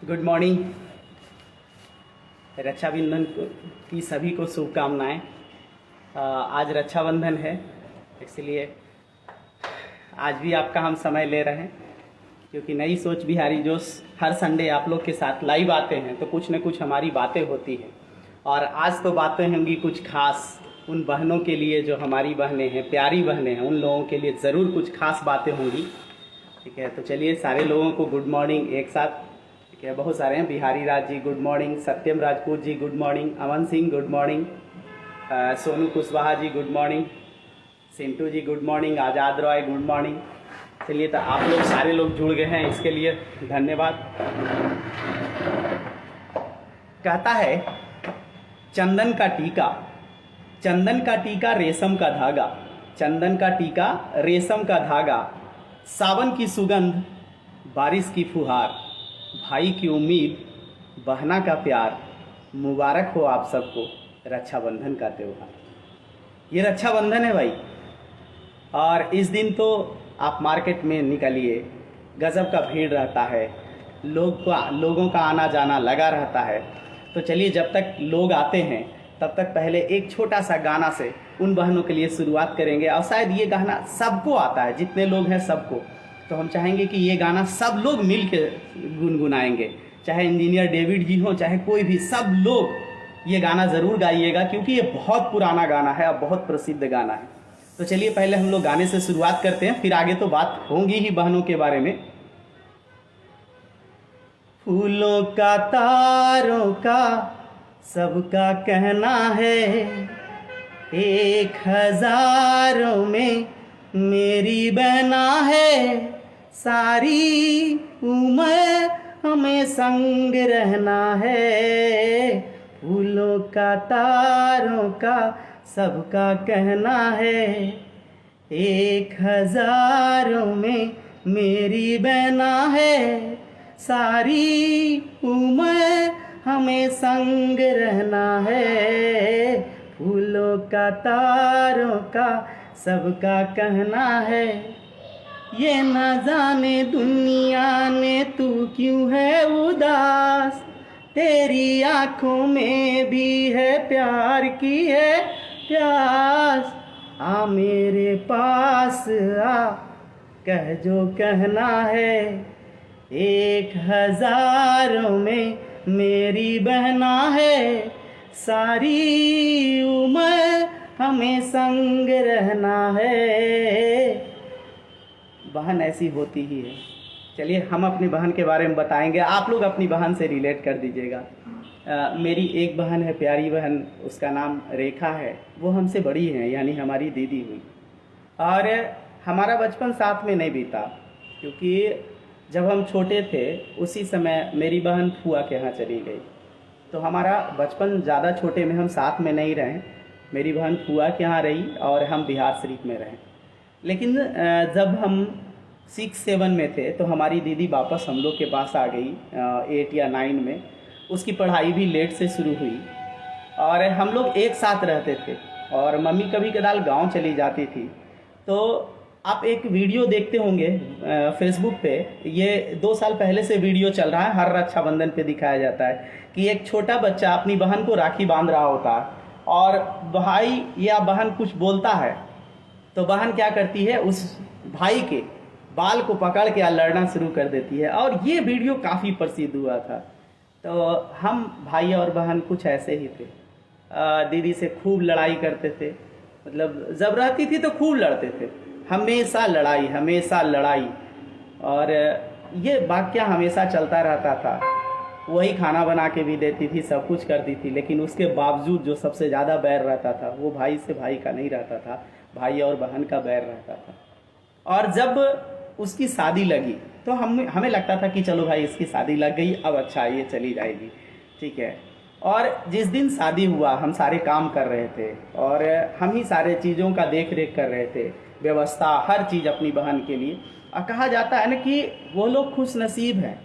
Good morning. Rakshabandhan की सभी को शुभकामनाएं। आज रक्षाबंधन है, इसलिए आज भी आपका हम समय ले रहे हैं, क्योंकि नई सोच बिहारी जोश हर संडे आप लोग के साथ लाइव आते हैं तो कुछ न कुछ हमारी बातें होती हैं। और आज तो बातें होंगी कुछ खास उन बहनों के लिए जो हमारी बहनें हैं, प्यारी बहनें हैं, उन लोगों के लिए ज़रूर कुछ खास बातें होंगी। ठीक है, तो चलिए सारे लोगों को गुड मॉर्निंग एक साथ। ठीक है, बहुत सारे हैं। बिहारी राज जी गुड मॉर्निंग, सत्यम Rajput ji good morning, Aman Singh good morning, Sonu Kushwaha ji good morning, Sintu जी गुड मॉर्निंग, आज़ाद रॉय गुड मॉर्निंग। चलिए, तो आप लोग सारे लोग जुड़ गए हैं, इसके लिए धन्यवाद। कहता है चंदन का टीका, चंदन का टीका रेशम का धागा, चंदन का टीका रेशम का धागा, सावन की सुगंध बारिश की फुहार, भाई की उम्मीद बहना का प्यार, मुबारक हो आप सबको रक्षाबंधन का त्यौहार। ये रक्षाबंधन है भाई, और इस दिन तो आप मार्केट में निकलिए, गजब का भीड़ रहता है, लोगों का आना जाना लगा रहता है। तो चलिए, जब तक लोग आते हैं तब तक पहले एक छोटा सा गाना से उन बहनों के लिए शुरुआत करेंगे। और शायद ये गाना सबको आता है, जितने लोग हैं सबको, तो हम चाहेंगे कि ये गाना सब लोग मिल के गुनगुनाएंगे, चाहे इंजीनियर डेविड जी हो, चाहे कोई भी, सब लोग ये गाना ज़रूर गाइएगा, क्योंकि ये बहुत पुराना गाना है और बहुत प्रसिद्ध गाना है। तो चलिए, पहले हम लोग गाने से शुरुआत करते हैं, फिर आगे तो बात होंगी ही बहनों के बारे में। फूलों का तारों का सबका कहना है, 1000 में मेरी बहना है, सारी उम्र हमें संग रहना है। फूलों का तारों का सबका कहना है, 1000 में मेरी बहना है, सारी उम्र हमें संग रहना है। फूलों का तारों का सबका कहना है, ये न जाने दुनिया ने तू क्यों है उदास, तेरी आँखों में भी है प्यार की है प्यास, आ मेरे पास आ, कह जो कहना है, 1000 में मेरी बहना है, सारी उम्र हमें संग रहना है। बहन ऐसी होती ही है। चलिए, हम अपनी बहन के बारे में बताएंगे, आप लोग अपनी बहन से रिलेट कर दीजिएगा। मेरी एक बहन है, प्यारी बहन, उसका नाम रेखा है। वो हमसे बड़ी है, यानी हमारी दीदी हुई। और हमारा बचपन साथ में नहीं बीता, क्योंकि जब हम छोटे थे उसी समय मेरी बहन फुआ के यहाँ चली गई, तो हमारा बचपन ज़्यादा छोटे में हम साथ में नहीं रहे। मेरी बहन फुआ के यहाँ रही और हम बिहार शरीफ में रहे। लेकिन जब हम 6-7 में थे तो हमारी दीदी वापस हम लोग के पास आ गई, 8 या 9 में। उसकी पढ़ाई भी लेट से शुरू हुई और हम लोग एक साथ रहते थे, और मम्मी कभी कदाल गांव चली जाती थी। तो आप एक वीडियो देखते होंगे फेसबुक पे, ये 2 साल पहले से वीडियो चल रहा है, हर रक्षाबंधन पे दिखाया जाता है कि एक छोटा बच्चा अपनी बहन को राखी बांध रहा होता है, और भाई या बहन कुछ बोलता है तो बहन क्या करती है, उस भाई के बाल को पकड़ के लड़ना शुरू कर देती है। और ये वीडियो काफ़ी प्रसिद्ध हुआ था। तो हम भाई और बहन कुछ ऐसे ही थे, दीदी से खूब लड़ाई करते थे, मतलब जब रहती थी तो खूब लड़ते थे, हमेशा लड़ाई हमेशा लड़ाई। और ये वाक़या हमेशा चलता रहता था। वही खाना बना के भी देती थी, सब कुछ करती थी, लेकिन उसके बावजूद जो सबसे ज़्यादा बैर रहता था वो भाई से भाई का नहीं रहता था, भाई और बहन का बैर रहता था। और जब उसकी शादी लगी तो हमें लगता था कि चलो भाई इसकी शादी लग गई, अब अच्छा ये चली जाएगी, ठीक है। और जिस दिन शादी हुआ हम सारे काम कर रहे थे और हम ही सारे चीज़ों का देख रेख कर रहे थे, व्यवस्था हर चीज़ अपनी बहन के लिए। और कहा जाता है ना कि वो लोग खुश नसीब हैं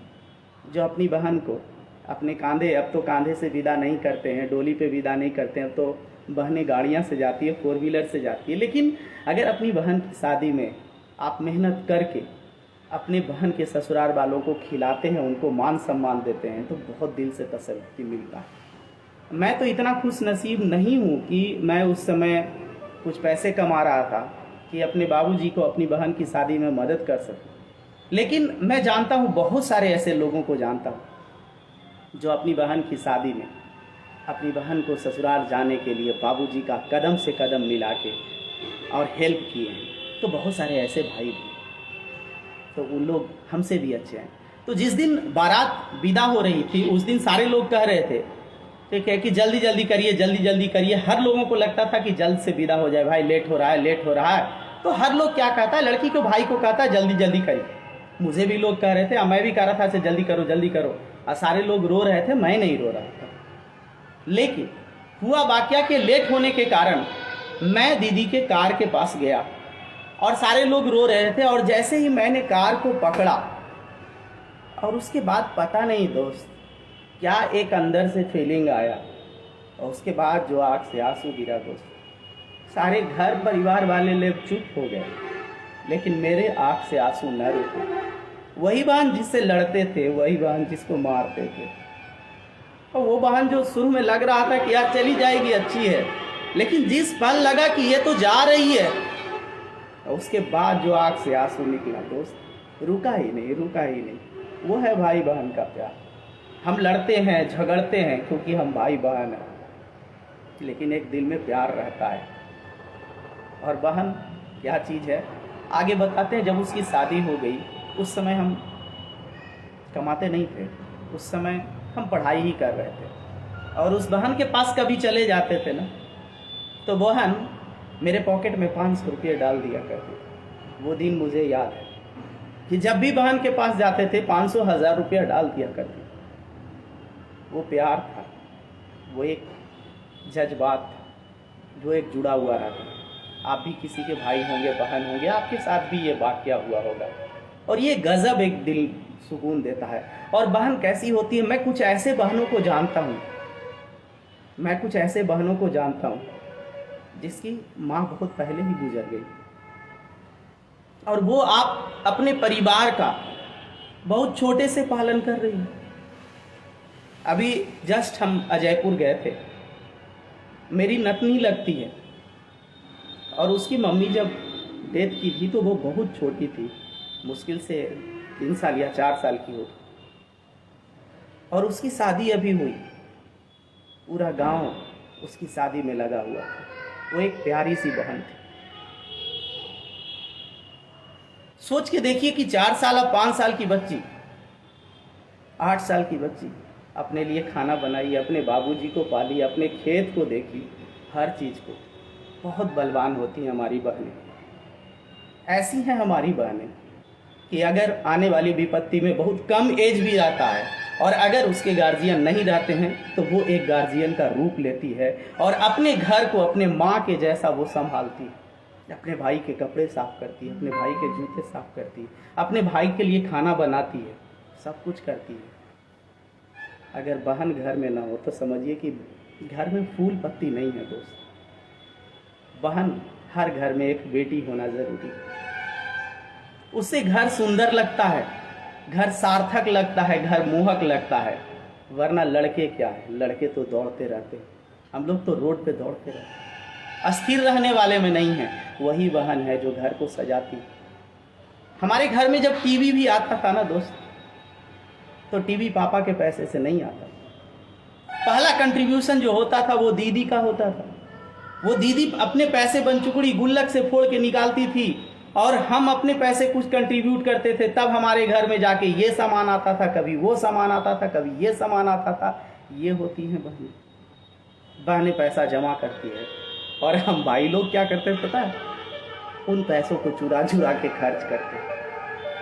जो अपनी बहन को अपने कांधे, अब तो कांधे से विदा नहीं करते हैं, डोली पे विदा नहीं करते हैं, तो बहनें गाड़ियाँ से जाती है, 4 व्हीलर से जाती है। लेकिन अगर अपनी बहन की शादी में आप मेहनत करके अपने बहन के ससुराल वालों को खिलाते हैं, उनको मान सम्मान देते हैं, तो बहुत दिल से तसल्ली मिलता है। मैं तो इतना खुश नसीब नहीं हूँ कि मैं उस समय कुछ पैसे कमा रहा था कि अपने बाबूजी को अपनी बहन की शादी में मदद कर सकूं, लेकिन मैं जानता हूँ, बहुत सारे ऐसे लोगों को जानता हूँ जो अपनी बहन की शादी में अपनी बहन को ससुराल जाने के लिए बाबूजी का कदम से कदम मिला के और हेल्प किए हैं। तो बहुत सारे ऐसे भाई भी, तो उन लोग हमसे भी अच्छे हैं। तो जिस दिन बारात विदा हो रही थी उस दिन सारे लोग कह रहे थे, ठीक है, कि जल्दी जल्दी करिए, जल्दी जल्दी करिए। हर लोगों को लगता था कि जल्द से विदा हो जाए, भाई लेट हो रहा है, लेट हो रहा है। तो हर लोग क्या कहता है, लड़की को भाई को कहता है जल्दी जल्दी करिए। मुझे भी लोग कह रहे थे, मैं भी कह रहा था ऐसे जल्दी करो जल्दी करो, और सारे लोग रो रहे थे, मैं नहीं रो रहा था। लेकिन हुआ वाकया के लेट होने के कारण मैं दीदी के कार के पास गया और सारे लोग रो रहे थे, और जैसे ही मैंने कार को पकड़ा और उसके बाद पता नहीं दोस्त क्या एक अंदर से फीलिंग आया, और उसके बाद जो आँख से आंसू गिरा दोस्त, सारे घर परिवार वाले लोग चुप हो गए, लेकिन मेरे आँख से आंसू न रुके। वही बहन जिससे लड़ते थे, वही बहन जिसको मारते थे, और वो बहन जो शुरू में लग रहा था कि यार चली जाएगी अच्छी है, लेकिन जिस पल लगा कि ये तो जा रही है, उसके बाद जो आँख से आंसू निकला दोस्त, रुका ही नहीं। वो है भाई बहन का प्यार। हम लड़ते हैं, झगड़ते हैं क्योंकि हम भाई बहन हैं, लेकिन एक दिल में प्यार रहता है। और बहन क्या चीज़ है आगे बताते हैं। जब उसकी शादी हो गई उस समय हम कमाते नहीं थे, उस समय हम पढ़ाई ही कर रहे थे, और उस बहन के पास कभी चले जाते थे ना, तो बहन मेरे पॉकेट में 500 रुपये डाल दिया करती थी। वो दिन मुझे याद है कि जब भी बहन के पास जाते थे 500 1000 रुपया डाल दिया करती। वो प्यार था, वो एक जज्बात था जो एक जुड़ा हुआ रहता। आप भी किसी के भाई होंगे, बहन होंगे, आपके साथ भी ये वाकया हुआ होगा, और ये गजब एक दिल सुकून देता है। और बहन कैसी होती है, मैं कुछ ऐसे बहनों को जानता हूँ जिसकी माँ बहुत पहले ही गुजर गई, और वो आप अपने परिवार का बहुत छोटे से पालन कर रही है। अभी जस्ट हम अजयपुर गए थे, मेरी नतनी लगती है, और उसकी मम्मी जब डेथ की थी तो वो बहुत छोटी थी, मुश्किल से 3 साल या 4 साल की होगी, और उसकी शादी अभी हुई। पूरा गांव उसकी शादी में लगा हुआ था। वो एक प्यारी सी बहन थी। सोच के देखिए कि 4 साल और 5 साल की बच्ची, 8 साल की बच्ची अपने लिए खाना बनाई, अपने बाबूजी को पाली, अपने खेत को देखी, हर चीज़ को। बहुत बलवान होती हैं हमारी बहनें। ऐसी हैं हमारी बहनें कि अगर आने वाली विपत्ति में बहुत कम एज भी रहता है, और अगर उसके गार्जियन नहीं रहते हैं, तो वो एक गार्जियन का रूप लेती है और अपने घर को अपने माँ के जैसा वो संभालती है। अपने भाई के कपड़े साफ करती है, अपने भाई के जूते साफ करती है, अपने भाई के लिए खाना बनाती है, सब कुछ करती है। अगर बहन घर में ना हो तो समझिए कि घर में फूल पत्ती नहीं है दोस्त। बहन हर घर में एक बेटी होना जरूरी है। उससे घर सुंदर लगता है, घर सार्थक लगता है, घर मोहक लगता है। वरना लड़के क्या है, लड़के तो दौड़ते रहते हैं, हम लोग तो रोड पे दौड़ते रहते हैं, अस्थिर रहने वाले में नहीं है। वही बहन है जो घर को सजाती है। हमारे घर में जब टीवी भी आता था ना दोस्त, तो टीवी पापा के पैसे से नहीं आता। पहला कंट्रीब्यूशन जो होता था वो दीदी का होता था। वो दीदी अपने पैसे बनचुकड़ी गुल्लक से फोड़ के निकालती थी, और हम अपने पैसे कुछ कंट्रीब्यूट करते थे, तब हमारे घर में जाके ये सामान आता था, कभी वो सामान आता था, कभी ये सामान आता था। ये होती हैं बहनें। बहनें पैसा जमा करती है, और हम भाई लोग क्या करते हैं पता है, उन पैसों को चुरा चुरा के खर्च करते।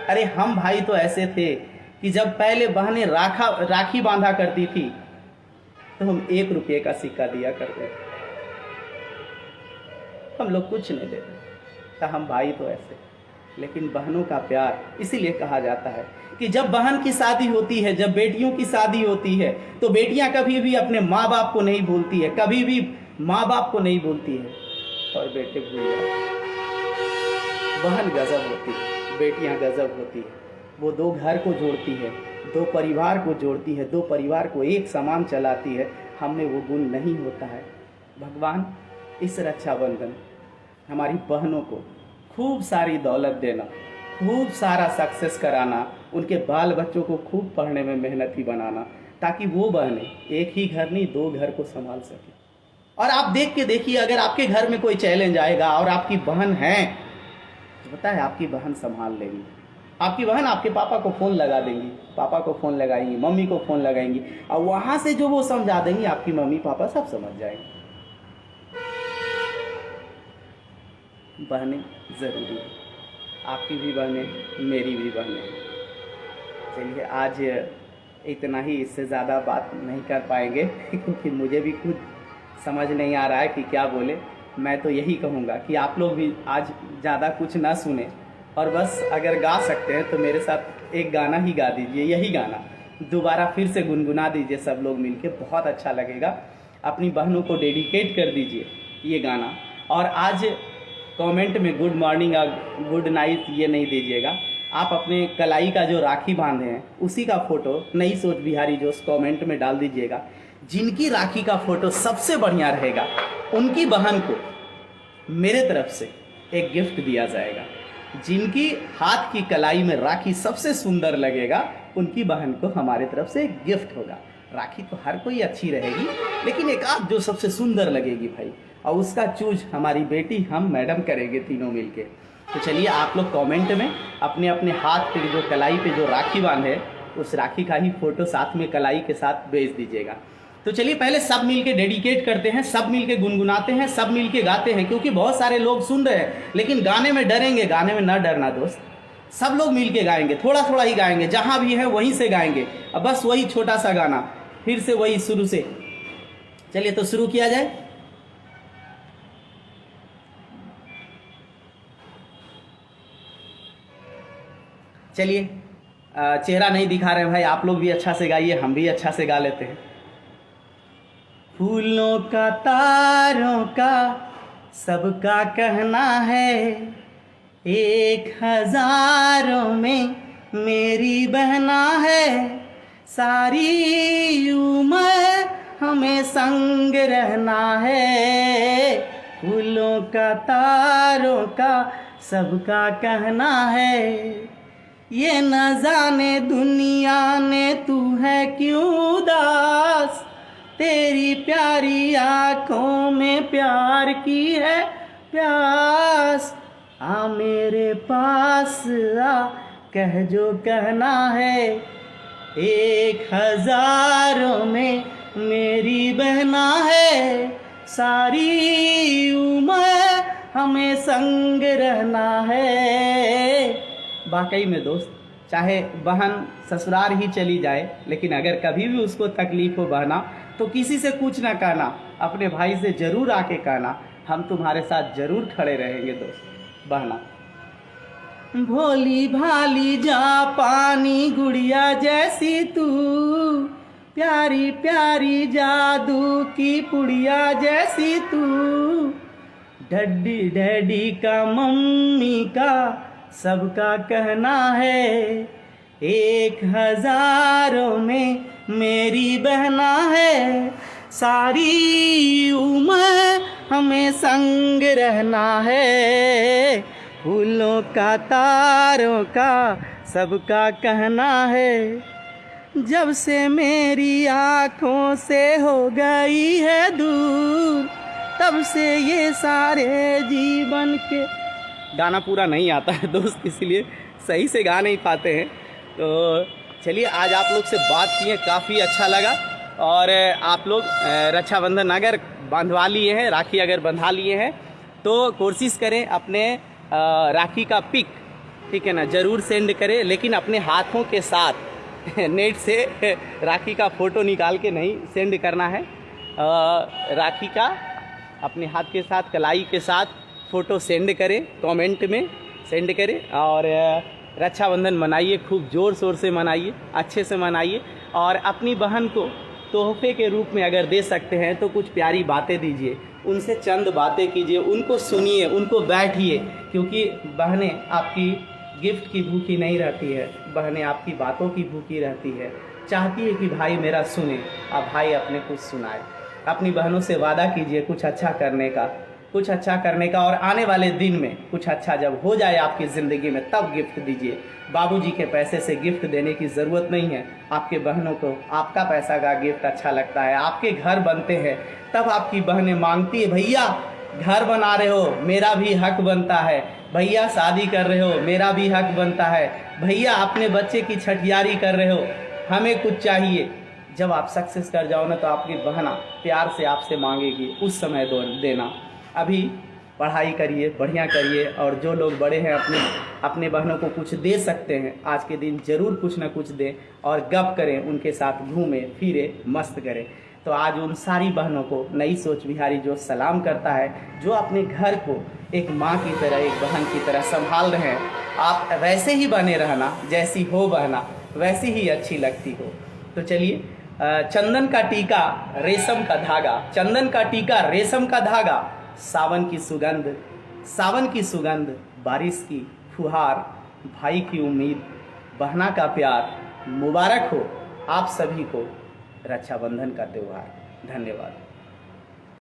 अरे हम भाई तो ऐसे थे कि जब पहले बहनें राखी बांधा करती थी तो हम 1 रुपये का सिक्का दिया करते थे। हम लोग कुछ नहीं देते, तो हम भाई तो ऐसे। लेकिन बहनों का प्यार, इसीलिए कहा जाता है कि जब बहन की शादी होती है, जब बेटियों की शादी होती है, तो बेटियां कभी भी अपने माँ बाप को नहीं भूलती है, कभी भी माँ बाप को नहीं भूलती है, और बेटे भूल जाते। बहन गजब होती है। बेटियां गजब होती है, वो दो घर को जोड़ती है, दो परिवार को जोड़ती है, दो परिवार को एक समान चलाती है। हमने वो गुण नहीं होता है। भगवान इस रक्षाबंधन हमारी बहनों को खूब सारी दौलत देना, खूब सारा सक्सेस कराना, उनके बाल बच्चों को खूब पढ़ने में मेहनती बनाना, ताकि वो बहनें एक ही घर नहीं दो घर को संभाल सकें। और आप देख के देखिए, अगर आपके घर में कोई चैलेंज आएगा और आपकी बहन है तो पता है आपकी बहन संभाल लेंगी। आपकी बहन आपके पापा को फ़ोन लगा देंगी, पापा को फ़ोन लगाएंगी, मम्मी को फ़ोन लगाएंगी, और वहाँ से जो वो समझा देंगी आपकी मम्मी पापा सब समझ जाएंगे। बहनें ज़रूरी है, आपकी भी बहनें मेरी भी बहनें। चलिए आज इतना ही, इससे ज़्यादा बात नहीं कर पाएंगे क्योंकि मुझे भी खुद समझ नहीं आ रहा है कि क्या बोले। मैं तो यही कहूँगा कि आप लोग भी आज ज़्यादा कुछ ना सुने, और बस अगर गा सकते हैं तो मेरे साथ एक गाना ही गा दीजिए, यही गाना दोबारा फिर से गुनगुना दीजिए सब लोग मिलके, बहुत अच्छा लगेगा। अपनी बहनों को डेडिकेट कर दीजिए ये गाना। और आज कमेंट में गुड मॉर्निंग और गुड नाइट ये नहीं दीजिएगा, आप अपने कलाई का जो राखी बांधे हैं उसी का फ़ोटो नई सोच बिहारी जोश कमेंट में डाल दीजिएगा। जिनकी राखी का फ़ोटो सबसे बढ़िया रहेगा उनकी बहन को मेरे तरफ से एक गिफ्ट दिया जाएगा। जिनकी हाथ की कलाई में राखी सबसे सुंदर लगेगा उनकी बहन को हमारे तरफ से एक गिफ्ट होगा। राखी तो हर कोई अच्छी रहेगी, लेकिन एक आध जो सबसे सुंदर लगेगी भाई, और उसका चूज हमारी बेटी हम मैडम करेंगे तीनों मिलके। तो चलिए आप लोग कमेंट में अपने अपने हाथ पे जो कलाई पे जो राखी बांधे उस राखी का ही फ़ोटो साथ में कलाई के साथ भेज दीजिएगा। तो चलिए पहले सब मिलके डेडिकेट करते हैं, सब मिलके गुनगुनाते हैं, सब मिलके गाते हैं, क्योंकि बहुत सारे लोग सुन रहे हैं लेकिन गाने में डरेंगे। गाने में ना डरना दोस्त, सब लोग मिलके गाएंगे, थोड़ा थोड़ा ही गाएंगे, जहाँ भी है वहीं से गाएंगे। अब बस वही छोटा सा गाना फिर से वही शुरू से। चलिए तो शुरू किया जाए। चलिए चेहरा नहीं दिखा रहे भाई, आप लोग भी अच्छा से गाइए, हम भी अच्छा से गा लेते हैं। फूलों का तारों का सबका कहना है, 1000 में मेरी बहना है, सारी उम्र हमें संग रहना है। फूलों का तारों का सबका कहना है, ये न जाने दुनिया ने तू है क्यों उदास, तेरी प्यारी आँखों में प्यार की है प्यास। आ मेरे पास आ, कह जो कहना है, 1000 में मेरी बहना है, सारी उम्र हमें संग रहना है। वाकई में दोस्त, चाहे बहन ससुराल ही चली जाए, लेकिन अगर कभी भी उसको तकलीफ हो बहना, तो किसी से कुछ ना कहना, अपने भाई से ज़रूर आके कहना, हम तुम्हारे साथ ज़रूर खड़े रहेंगे दोस्त। बहना भोली भाली जापानी गुड़िया जैसी तू, प्यारी प्यारी जादू की पुड़िया जैसी तू, डैडी डैडी का मम्मी का सबका कहना है, 1000 में मेरी बहना है, सारी उम्र हमें संग रहना है। फूलों का तारों का सबका कहना है, जब से मेरी आँखों से हो गई है दूर, तब से ये सारे जीवन के। गाना पूरा नहीं आता है दोस्त, इसलिए सही से गा नहीं पाते हैं। तो चलिए आज आप लोग से बात किए, काफ़ी अच्छा लगा। और आप लोग रक्षाबंधन अगर बांधवा लिए हैं, राखी अगर बंधा लिए हैं, तो कोशिश करें अपने राखी का पिक, ठीक है ना, ज़रूर सेंड करें, लेकिन अपने हाथों के साथ नेट से राखी का फ़ोटो निकाल के नहीं सेंड करना है। राखी का अपने हाथ के साथ कलाई के साथ फ़ोटो सेंड करें, कमेंट में सेंड करें, और रक्षाबंधन मनाइए, खूब ज़ोर शोर से मनाइए, अच्छे से मनाइए। और अपनी बहन को तोहफे के रूप में अगर दे सकते हैं तो कुछ प्यारी बातें दीजिए, उनसे चंद बातें कीजिए, उनको सुनिए, उनको बैठिए, क्योंकि बहनें आपकी गिफ्ट की भूखी नहीं रहती है, बहनें आपकी बातों की भूखी रहती है। चाहती है कि भाई मेरा सुने और भाई अपने कुछ सुनाए। अपनी बहनों से वादा कीजिए कुछ अच्छा करने का, कुछ अच्छा करने का, और आने वाले दिन में कुछ अच्छा जब हो जाए आपकी ज़िंदगी में तब गिफ्ट दीजिए। बाबूजी के पैसे से गिफ्ट देने की ज़रूरत नहीं है। आपके बहनों को आपका पैसा का गिफ्ट अच्छा लगता है। आपके घर बनते हैं तब आपकी बहनें मांगती है, भैया घर बना रहे हो मेरा भी हक बनता है, भैया शादी कर रहे हो मेरा भी हक बनता है, भैया अपने बच्चे की छठियारी कर रहे हो हमें कुछ चाहिए। जब आप सक्सेस कर जाओ ना तो आपकी बहना प्यार से आपसे मांगेगी, उस समय देना। अभी पढ़ाई करिए, बढ़िया करिए, और जो लोग बड़े हैं अपने बहनों को कुछ दे सकते हैं आज के दिन ज़रूर कुछ ना कुछ दें, और गप करें उनके साथ, घूमें फिरे मस्त करें। तो आज उन सारी बहनों को नई सोच बिहारी जो सलाम करता है, जो अपने घर को एक माँ की तरह, एक बहन की तरह संभाल रहे हैं। आप वैसे ही बने रहना, जैसी हो बहना वैसी ही अच्छी लगती हो। तो चलिए, चंदन का टीका रेशम का धागा, चंदन का टीका रेशम का धागा, सावन की सुगंध, सावन की सुगंध, बारिश की फुहार, भाई की उम्मीद, बहना का प्यार, मुबारक हो आप सभी को रक्षाबंधन का त्यौहार। धन्यवाद।